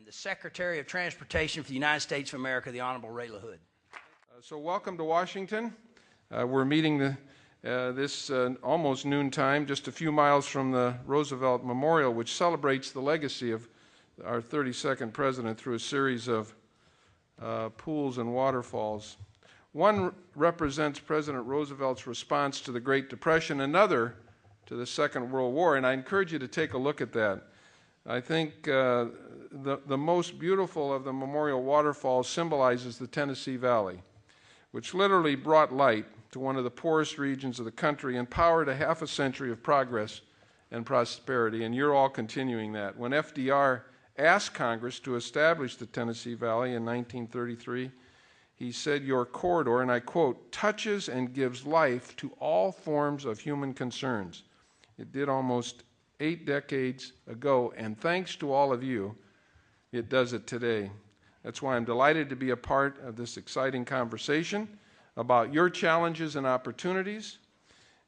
and the Secretary of Transportation for the United States of America, the Honorable Ray LaHood. So welcome to Washington. We're meeting this almost noontime, just a few miles from the Roosevelt Memorial, which celebrates the legacy of our 32nd president through a series of pools and waterfalls. One represents President Roosevelt's response to the Great Depression, another to the Second World War, and I encourage you to take a look at that. I think the most beautiful of the memorial waterfalls symbolizes the Tennessee Valley, which literally brought light to one of the poorest regions of the country and powered a half a century of progress and prosperity, and you're all continuing that. When FDR asked Congress to establish the Tennessee Valley in 1933, he said, "Your corridor," and I quote, "touches and gives life to all forms of human concerns." It did almost 8 decades ago, and thanks to all of you, it does it today. That's why I'm delighted to be a part of this exciting conversation about your challenges and opportunities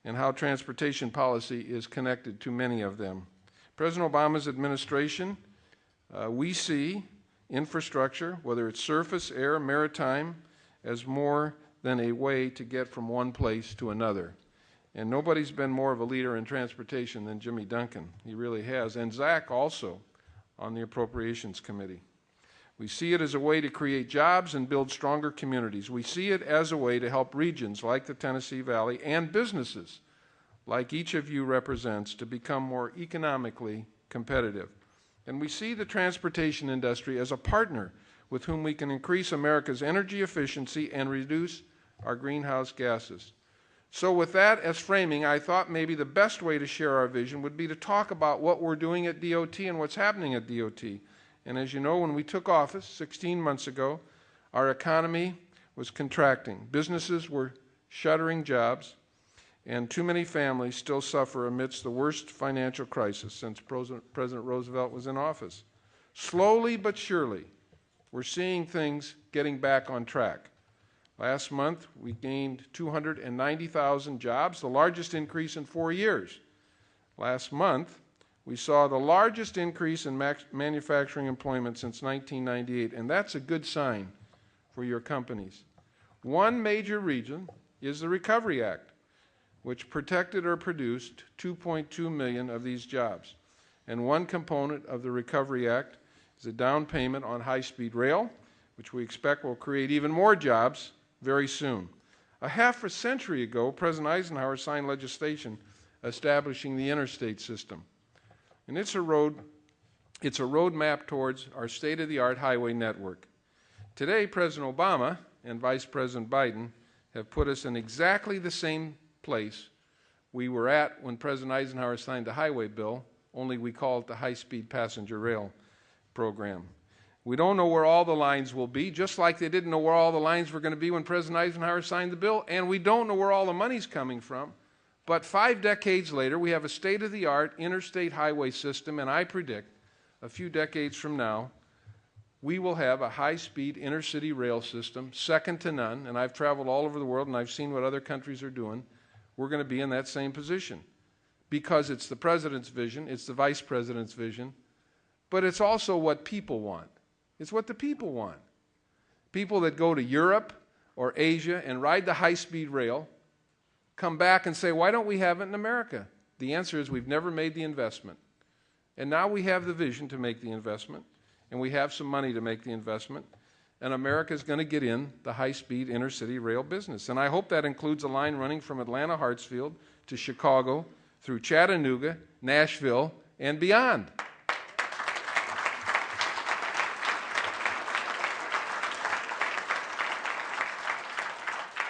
and how transportation policy is connected to many of them. President Obama's administration, we see infrastructure, whether it's surface, air, maritime, as more than a way to get from one place to another. And nobody's been more of a leader in transportation than Jimmy Duncan. He really has. And Zach also on the Appropriations Committee. We see it as a way to create jobs and build stronger communities. We see it as a way to help regions like the Tennessee Valley and businesses like each of you represents to become more economically competitive. And we see the transportation industry as a partner with whom we can increase America's energy efficiency and reduce our greenhouse gases. So with that as framing, I thought maybe the best way to share our vision would be to talk about what we're doing at DOT and what's happening at DOT. And as you know, when we took office 16 months ago, our economy was contracting. Businesses were shuttering jobs, and too many families still suffer amidst the worst financial crisis since President Roosevelt was in office. Slowly but surely, we're seeing things getting back on track. Last month, we gained 290,000 jobs, the largest increase in 4 years. Last month, we saw the largest increase in manufacturing employment since 1998, and that's a good sign for your companies. One major reason is the Recovery Act, which protected or produced 2.2 million of these jobs. And one component of the Recovery Act is a down payment on high-speed rail, which we expect will create even more jobs very soon. A half a century ago, President Eisenhower signed legislation establishing the interstate system. And it's a roadmap towards our state-of-the-art highway network. Today, President Obama and Vice President Biden have put us in exactly the same place we were at when President Eisenhower signed the highway bill, only we call it the high-speed passenger rail program. We don't know where all the lines will be, just like they didn't know where all the lines were going to be when President Eisenhower signed the bill, and we don't know where all the money's coming from. But 5 decades later, we have a state-of-the-art interstate highway system, and I predict a few decades from now, we will have a high-speed intercity rail system, second to none, and I've traveled all over the world and I've seen what other countries are doing. We're going to be in that same position because it's the President's vision, it's the Vice President's vision, but it's also what people want. It's what the people want. People that go to Europe or Asia and ride the high-speed rail come back and say, why don't we have it in America? The answer is we've never made the investment. And now we have the vision to make the investment, and we have some money to make the investment, and America's going to get in the high-speed intercity rail business. And I hope that includes a line running from Atlanta Hartsfield to Chicago, through Chattanooga, Nashville, and beyond.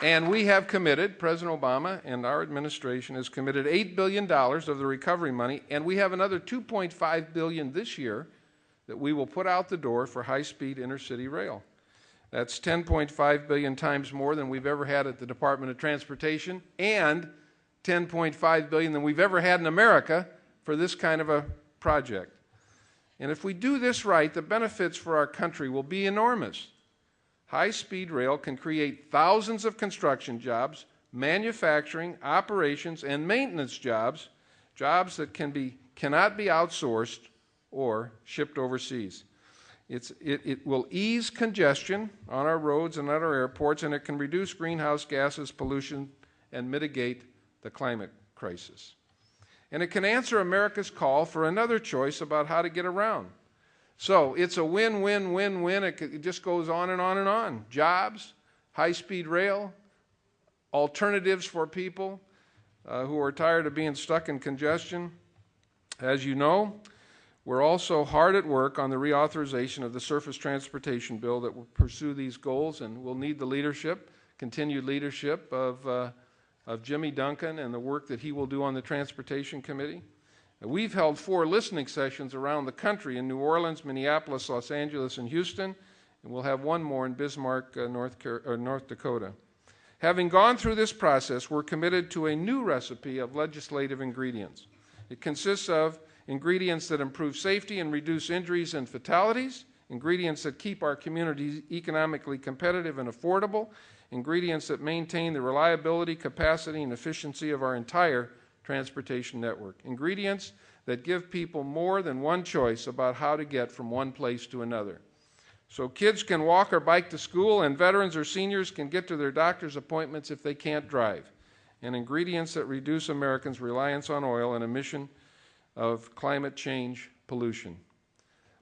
And we have committed, President Obama and our administration has committed $8 billion of the recovery money, and we have another $2.5 billion this year that we will put out the door for high-speed intercity rail. That's $10.5 billion times more than we've ever had at the Department of Transportation, and $10.5 billion than we've ever had in America for this kind of a project. And if we do this right, the benefits for our country will be enormous. High-speed rail can create thousands of construction jobs, manufacturing, operations, and maintenance jobs, jobs that cannot be outsourced or shipped overseas. It will ease congestion on our roads and at our airports, and it can reduce greenhouse gases, pollution, and mitigate the climate crisis. And it can answer America's call for another choice about how to get around. So it's a win-win-win-win. It just goes on and on and on. Jobs, high-speed rail, alternatives for people who are tired of being stuck in congestion. As you know, we're also hard at work on the reauthorization of the Surface Transportation Bill that will pursue these goals, and we'll need the leadership, continued leadership of Jimmy Duncan and the work that he will do on the Transportation Committee. We've held 4 listening sessions around the country in New Orleans, Minneapolis, Los Angeles, and Houston, and we'll have one more in Bismarck, North Dakota. Having gone through this process, we're committed to a new recipe of legislative ingredients. It consists of ingredients that improve safety and reduce injuries and fatalities, ingredients that keep our communities economically competitive and affordable, ingredients that maintain the reliability, capacity, and efficiency of our entire transportation network, ingredients that give people more than one choice about how to get from one place to another. So kids can walk or bike to school, and veterans or seniors can get to their doctor's appointments if they can't drive, and ingredients that reduce Americans' reliance on oil and emission of climate change pollution.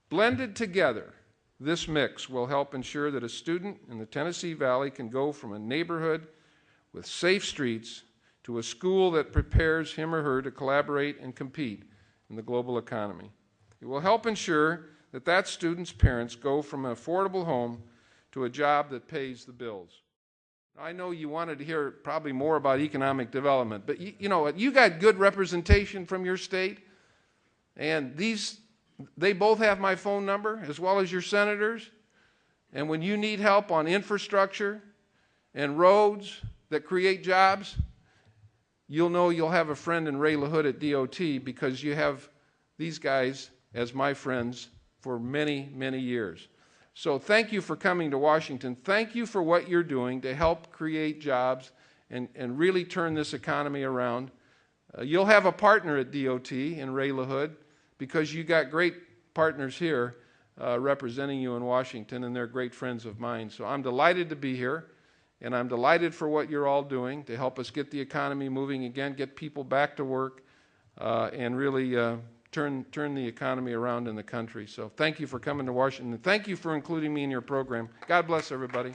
Blended together, this mix will help ensure that a student in the Tennessee Valley can go from a neighborhood with safe streets to a school that prepares him or her to collaborate and compete in the global economy. It will help ensure that that student's parents go from an affordable home to a job that pays the bills. I know you wanted to hear probably more about economic development, but you know what? You got good representation from your state, and they both have my phone number, as well as your senators. And when you need help on infrastructure and roads that create jobs, you'll know you'll have a friend in Ray LaHood at DOT, because you have these guys as my friends for many, many years. So thank you for coming to Washington. Thank you for what you're doing to help create jobs and really turn this economy around. You'll have a partner at DOT in Ray LaHood, because you got great partners here representing you in Washington, and they're great friends of mine. So I'm delighted to be here, and I'm delighted for what you're all doing to help us get the economy moving again, get people back to work, and really turn the economy around in the country. So thank you for coming to Washington. Thank you for including me in your program. God bless everybody.